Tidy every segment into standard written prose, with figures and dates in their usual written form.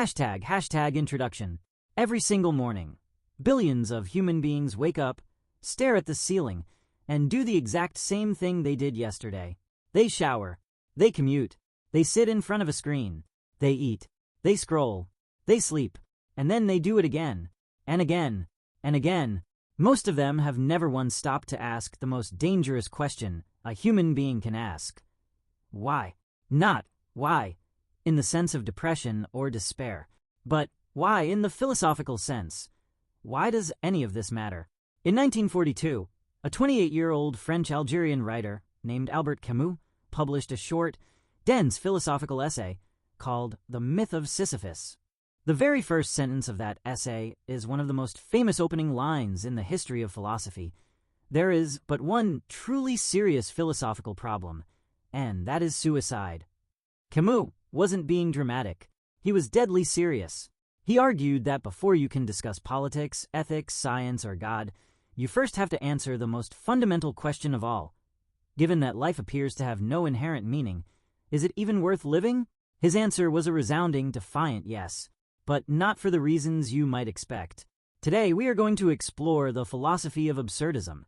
Hashtag introduction. Every single morning, billions of human beings wake up, stare at the ceiling, and do the exact same thing they did yesterday. They shower, they commute, they sit in front of a screen, they eat, they scroll, they sleep, and then they do it again, and again, and again. Most of them have never once stopped to ask the most dangerous question a human being can ask. Why? Not why, in the sense of depression or despair, but why in the philosophical sense. Why does any of this matter? In 1942, a 28-year-old French-Algerian writer named Albert Camus published a short, dense philosophical essay called The Myth of Sisyphus. The very first sentence of that essay is one of the most famous opening lines in the history of philosophy. There is but one truly serious philosophical problem, and that is suicide. Camus wasn't being dramatic. He was deadly serious. He argued that before you can discuss politics, ethics, science, or God, you first have to answer the most fundamental question of all. Given that life appears to have no inherent meaning, is it even worth living? His answer was a resounding, defiant yes, but not for the reasons you might expect. Today, we are going to explore the philosophy of absurdism,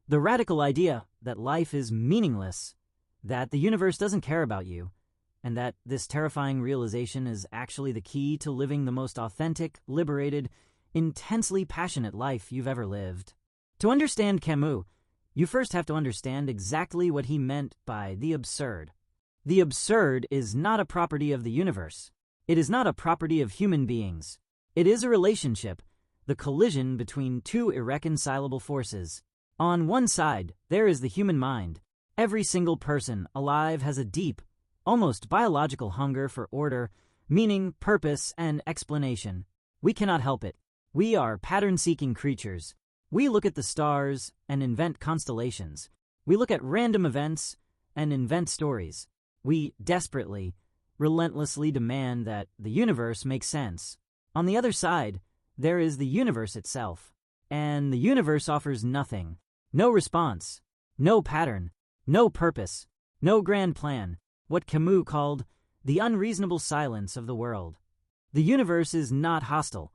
the radical idea that life is meaningless, that the universe doesn't care about you, and that this terrifying realization is actually the key to living the most authentic, liberated, intensely passionate life you've ever lived. To understand Camus, you first have to understand exactly what he meant by the absurd. The absurd is not a property of the universe. It is not a property of human beings. It is a relationship, the collision between two irreconcilable forces. On one side, there is the human mind. Every single person alive has a deep, almost biological hunger for order, meaning, purpose, and explanation. We cannot help it. We are pattern-seeking creatures. We look at the stars and invent constellations. We look at random events and invent stories. We desperately, relentlessly demand that the universe make sense. On the other side, there is the universe itself. And the universe offers nothing. No response. No pattern. No purpose. No grand plan. What Camus called the unreasonable silence of the world. The universe is not hostile.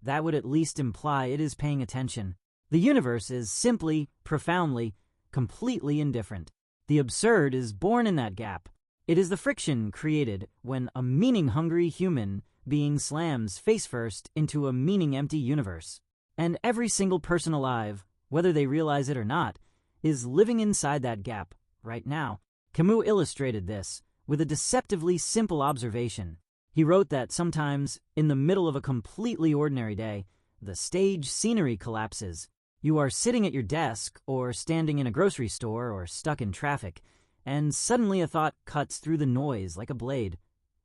That would at least imply it is paying attention. The universe is simply, profoundly, completely indifferent. The absurd is born in that gap. It is the friction created when a meaning-hungry human being slams face-first into a meaning-empty universe. And every single person alive, whether they realize it or not, is living inside that gap right now. Camus illustrated this with a deceptively simple observation. He wrote that sometimes, in the middle of a completely ordinary day, the stage scenery collapses. You are sitting at your desk, or standing in a grocery store, or stuck in traffic, and suddenly a thought cuts through the noise like a blade.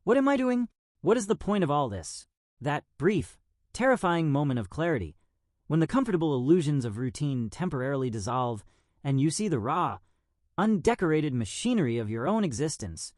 What am I doing? What is the point of all this? That brief, terrifying moment of clarity, when the comfortable illusions of routine temporarily dissolve, and you see the raw, undecorated machinery of your own existence.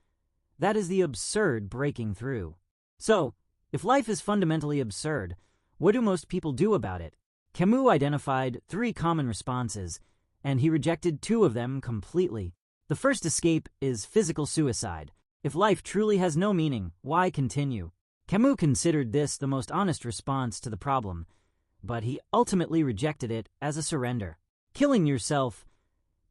That is the absurd breaking through. So, if life is fundamentally absurd, what do most people do about it? Camus identified 3 common responses, and he rejected 2 of them completely. The first escape is physical suicide. If life truly has no meaning, why continue? Camus considered this the most honest response to the problem, but he ultimately rejected it as a surrender. Killing yourself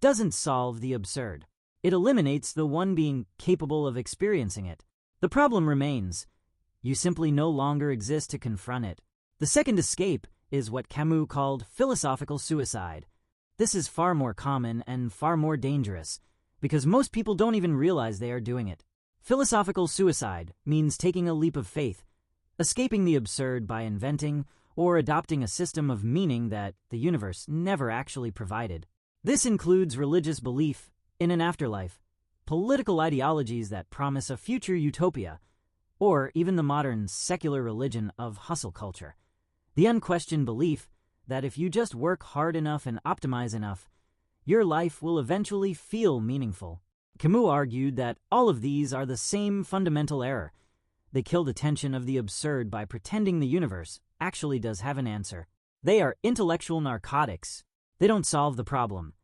doesn't solve the absurd. It eliminates the one being capable of experiencing it. The problem remains. You simply no longer exist to confront it. The second escape is what Camus called philosophical suicide. This is far more common and far more dangerous, because most people don't even realize they are doing it. Philosophical suicide means taking a leap of faith, escaping the absurd by inventing or adopting a system of meaning that the universe never actually provided. This includes religious belief in an afterlife, political ideologies that promise a future utopia, or even the modern secular religion of hustle culture. The unquestioned belief that if you just work hard enough and optimize enough, your life will eventually feel meaningful. Camus argued that all of these are the same fundamental error. They kill the tension of the absurd by pretending the universe actually does have an answer. They are intellectual narcotics. They don't solve the problem.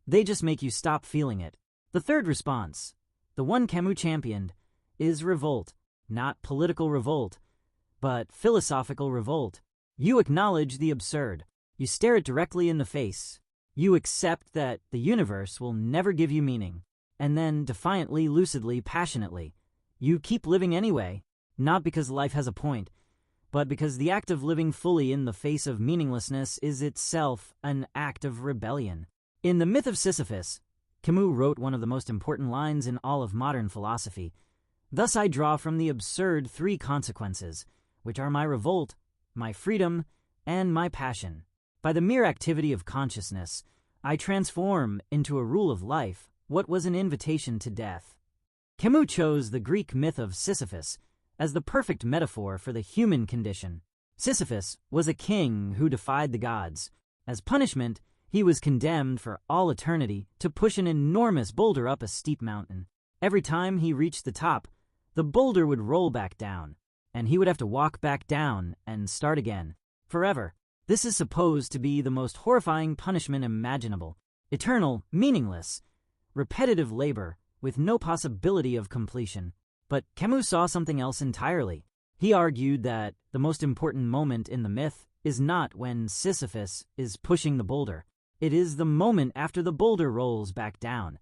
They just make you stop feeling it. The third response, the one Camus championed, is revolt. Not political revolt, but philosophical revolt. You acknowledge the absurd. You stare it directly in the face. You accept that the universe will never give you meaning. And then, defiantly, lucidly, passionately, you keep living anyway, not because life has a point, but because the act of living fully in the face of meaninglessness is itself an act of rebellion. In The Myth of Sisyphus, Camus wrote one of the most important lines in all of modern philosophy. Thus I draw from the absurd three consequences, which are my revolt, my freedom, and my passion. By the mere activity of consciousness, I transform into a rule of life what was an invitation to death. Camus chose the Greek myth of Sisyphus as the perfect metaphor for the human condition. Sisyphus was a king who defied the gods. As punishment, he was condemned for all eternity to push an enormous boulder up a steep mountain. Every time he reached the top, the boulder would roll back down, and he would have to walk back down and start again, forever. This is supposed to be the most horrifying punishment imaginable. Eternal, meaningless, repetitive labor with no possibility of completion. But Camus saw something else entirely. He argued that the most important moment in the myth is not when Sisyphus is pushing the boulder. It is the moment after the boulder rolls back down,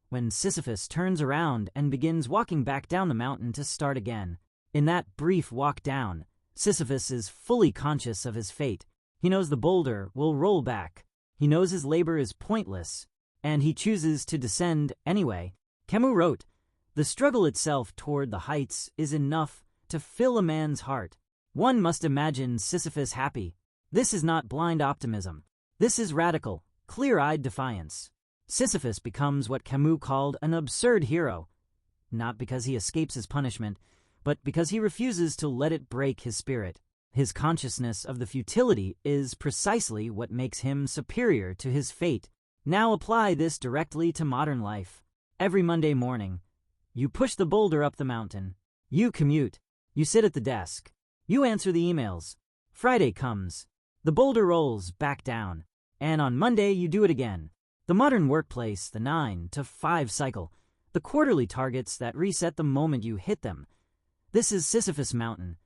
when Sisyphus turns around and begins walking back down the mountain to start again. In that brief walk down, Sisyphus is fully conscious of his fate. He knows the boulder will roll back. He knows his labor is pointless, and he chooses to descend anyway. Camus wrote, "The struggle itself toward the heights is enough to fill a man's heart. One must imagine Sisyphus happy. This is not blind optimism. This is radical, clear-eyed defiance." Sisyphus becomes what Camus called an absurd hero, not because he escapes his punishment, but because he refuses to let it break his spirit. His consciousness of the futility is precisely what makes him superior to his fate. Now apply this directly to modern life. Every Monday morning, you push the boulder up the mountain. You commute. You sit at the desk. You answer the emails. Friday comes. The boulder rolls back down. And on Monday, you do it again. The modern workplace, the 9 to 5 cycle, the quarterly targets that reset the moment you hit them. This is Sisyphus Mountain,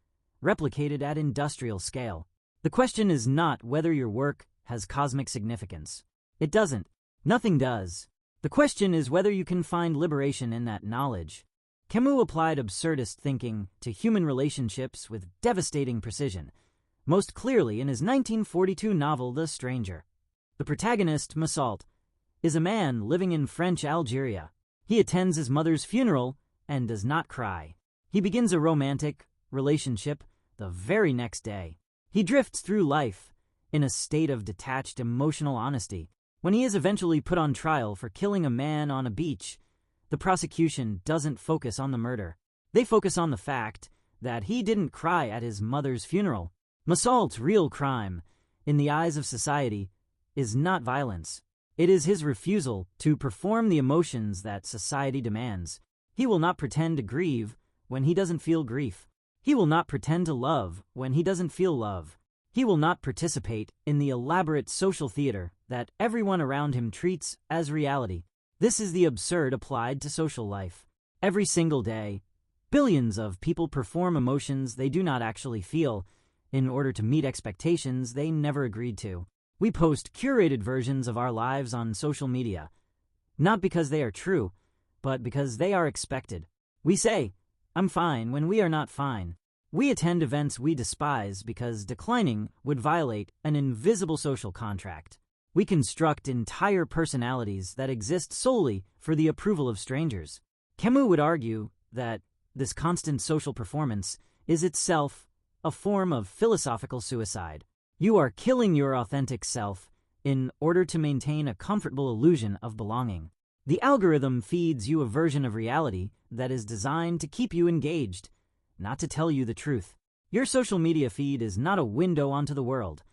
replicated at industrial scale. The question is not whether your work has cosmic significance. It doesn't. Nothing does. The question is whether you can find liberation in that knowledge. Camus applied absurdist thinking to human relationships with devastating precision, most clearly in his 1942 novel The Stranger. The protagonist, Massault, is a man living in French Algeria. He attends his mother's funeral and does not cry. He begins a romantic relationship the very next day. He drifts through life in a state of detached emotional honesty. When he is eventually put on trial for killing a man on a beach, the prosecution doesn't focus on the murder. They focus on the fact that he didn't cry at his mother's funeral. Massault's real crime, in the eyes of society, is not violence. It is his refusal to perform the emotions that society demands. He will not pretend to grieve when he doesn't feel grief. He will not pretend to love when he doesn't feel love. He will not participate in the elaborate social theater that everyone around him treats as reality. This is the absurd applied to social life. Every single day, billions of people perform emotions they do not actually feel in order to meet expectations they never agreed to. We post curated versions of our lives on social media, not because they are true, but because they are expected. We say, "I'm fine," when we are not fine. We attend events we despise because declining would violate an invisible social contract. We construct entire personalities that exist solely for the approval of strangers. Camus would argue that this constant social performance is itself a form of philosophical suicide. You are killing your authentic self in order to maintain a comfortable illusion of belonging. The algorithm feeds you a version of reality that is designed to keep you engaged, not to tell you the truth. Your social media feed is not a window onto the world.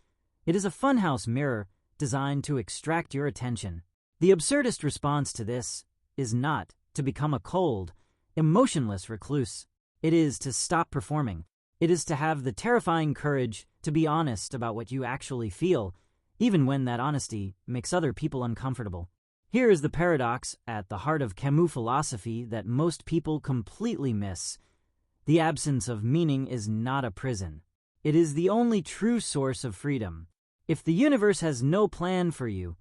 It is a funhouse mirror designed to extract your attention. The absurdist response to this is not to become a cold, emotionless recluse. It is to stop performing. It is to have the terrifying courage to be honest about what you actually feel, even when that honesty makes other people uncomfortable. Here is the paradox at the heart of Camus philosophy that most people completely miss. The absence of meaning is not a prison. It is the only true source of freedom. If the universe has no plan for you,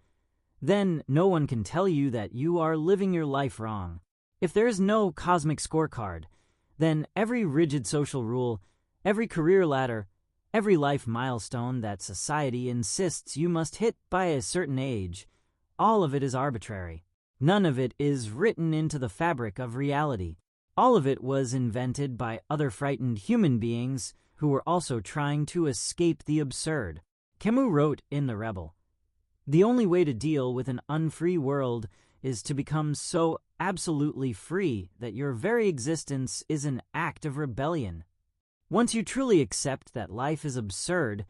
then no one can tell you that you are living your life wrong. If there is no cosmic scorecard, then every rigid social rule, every career ladder, every life milestone that society insists you must hit by a certain age, all of it is arbitrary. None of it is written into the fabric of reality. All of it was invented by other frightened human beings who were also trying to escape the absurd. Camus wrote in The Rebel, "The only way to deal with an unfree world is to become so absolutely free that your very existence is an act of rebellion. Once you truly accept that life is absurd,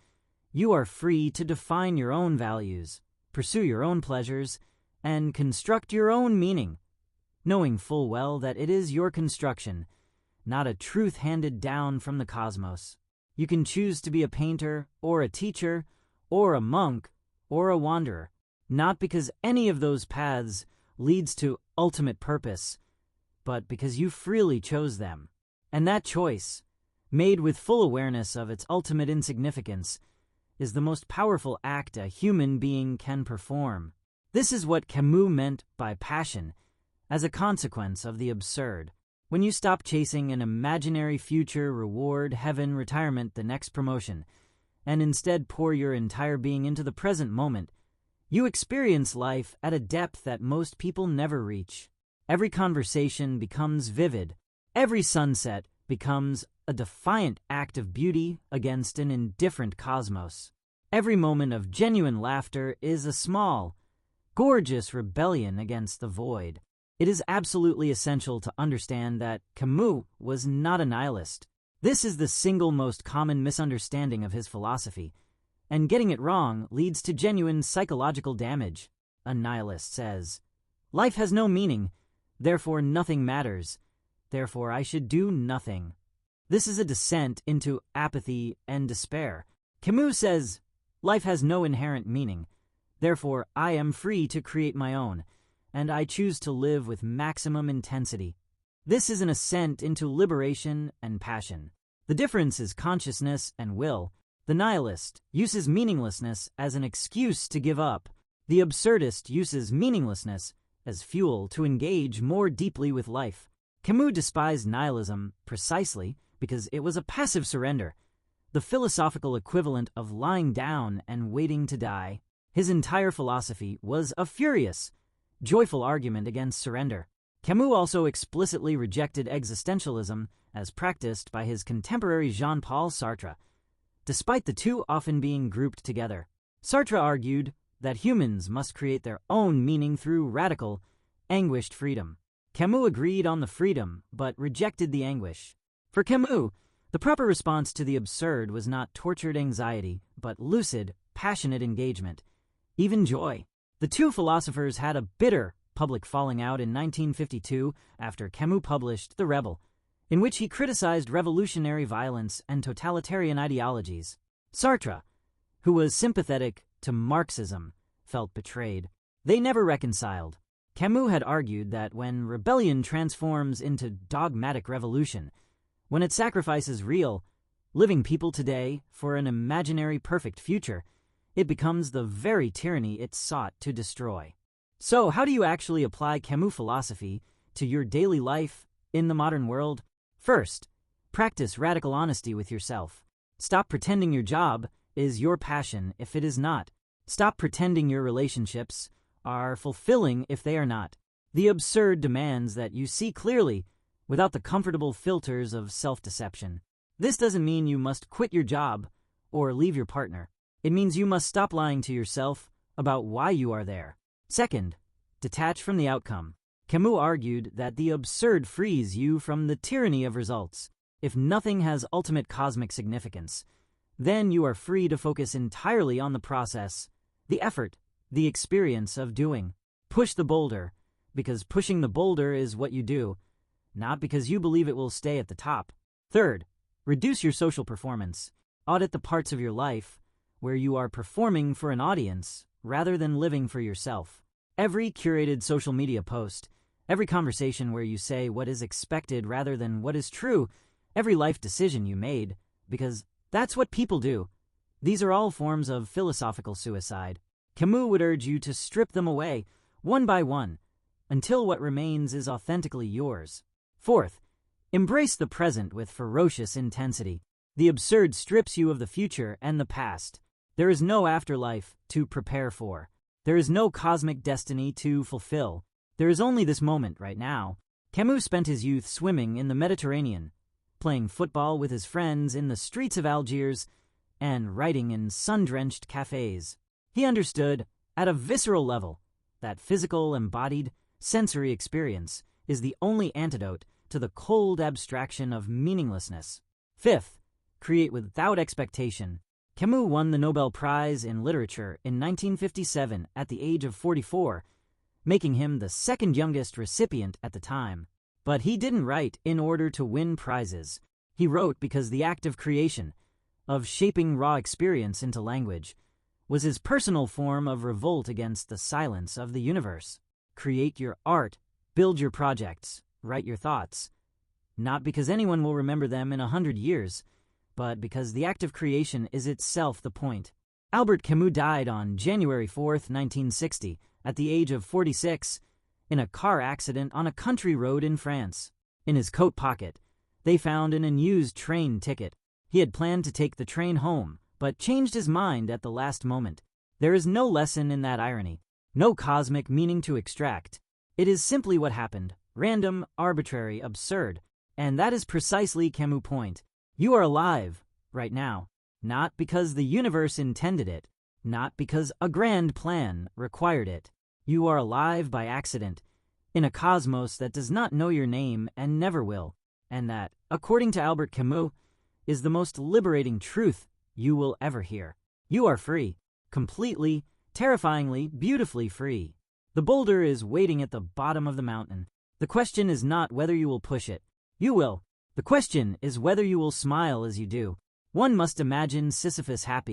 you are free to define your own values, pursue your own pleasures, and construct your own meaning, knowing full well that it is your construction, not a truth handed down from the cosmos. You can choose to be a painter, or a teacher, or a monk, or a wanderer, not because any of those paths leads to ultimate purpose, but because you freely chose them. And that choice, made with full awareness of its ultimate insignificance, is the most powerful act a human being can perform." This is what Camus meant by passion, as a consequence of the absurd. When you stop chasing an imaginary future, reward, heaven, retirement, the next promotion, and instead pour your entire being into the present moment, you experience life at a depth that most people never reach. Every conversation becomes vivid. Every sunset becomes a defiant act of beauty against an indifferent cosmos. Every moment of genuine laughter is a small, gorgeous rebellion against the void. It is absolutely essential to understand that Camus was not a nihilist. This is the single most common misunderstanding of his philosophy, and getting it wrong leads to genuine psychological damage. A nihilist says, "Life has no meaning, therefore nothing matters, therefore I should do nothing." This is a descent into apathy and despair. Camus says, "Life has no inherent meaning, therefore I am free to create my own, and I choose to live with maximum intensity." This is an ascent into liberation and passion. The difference is consciousness and will. The nihilist uses meaninglessness as an excuse to give up. The absurdist uses meaninglessness as fuel to engage more deeply with life. Camus despised nihilism precisely because it was a passive surrender, the philosophical equivalent of lying down and waiting to die. His entire philosophy was a furious, joyful argument against surrender. Camus also explicitly rejected existentialism as practiced by his contemporary Jean-Paul Sartre, despite the two often being grouped together. Sartre argued that humans must create their own meaning through radical, anguished freedom. Camus agreed on the freedom, but rejected the anguish. For Camus, the proper response to the absurd was not tortured anxiety, but lucid, passionate engagement, even joy. The two philosophers had a bitter public falling out in 1952 after Camus published The Rebel, in which he criticized revolutionary violence and totalitarian ideologies. Sartre, who was sympathetic to Marxism, felt betrayed. They never reconciled. Camus had argued that when rebellion transforms into dogmatic revolution, when it sacrifices real, living people today for an imaginary perfect future, it becomes the very tyranny it sought to destroy. So, how do you actually apply Camus philosophy to your daily life in the modern world? First, practice radical honesty with yourself. Stop pretending your job is your passion if it is not. Stop pretending your relationships are fulfilling if they are not. The absurd demands that you see clearly without the comfortable filters of self-deception. This doesn't mean you must quit your job or leave your partner. It means you must stop lying to yourself about why you are there. Second, detach from the outcome. Camus argued that the absurd frees you from the tyranny of results. If nothing has ultimate cosmic significance, then you are free to focus entirely on the process, the effort, the experience of doing. Push the boulder, because pushing the boulder is what you do, not because you believe it will stay at the top. Third, reduce your social performance. Audit the parts of your life where you are performing for an audience rather than living for yourself. Every curated social media post, every conversation where you say what is expected rather than what is true, every life decision you made, because that's what people do. These are all forms of philosophical suicide. Camus would urge you to strip them away, one by one, until what remains is authentically yours. Fourth, embrace the present with ferocious intensity. The absurd strips you of the future and the past. There is no afterlife to prepare for. There is no cosmic destiny to fulfill. There is only this moment right now. Camus spent his youth swimming in the Mediterranean, playing football with his friends in the streets of Algiers, and writing in sun-drenched cafes. He understood, at a visceral level, that physical, embodied, sensory experience is the only antidote to the cold abstraction of meaninglessness. Fifth, create without expectation. Camus won the Nobel Prize in Literature in 1957 at the age of 44, making him the second youngest recipient at the time. But he didn't write in order to win prizes. He wrote because the act of creation, of shaping raw experience into language, was his personal form of revolt against the silence of the universe. Create your art, build your projects, write your thoughts. Not because anyone will remember them in 100 years, but because the act of creation is itself the point. Albert Camus died on January 4th, 1960, at the age of 46, in a car accident on a country road in France. In his coat pocket, they found an unused train ticket. He had planned to take the train home, but changed his mind at the last moment. There is no lesson in that irony, no cosmic meaning to extract. It is simply what happened, random, arbitrary, absurd. And that is precisely Camus' point. You are alive, right now, not because the universe intended it, not because a grand plan required it. You are alive by accident, in a cosmos that does not know your name and never will, and that, according to Albert Camus, is the most liberating truth you will ever hear. You are free, completely, terrifyingly, beautifully free. The boulder is waiting at the bottom of the mountain. The question is not whether you will push it. You will. The question is whether you will smile as you do. One must imagine Sisyphus happy.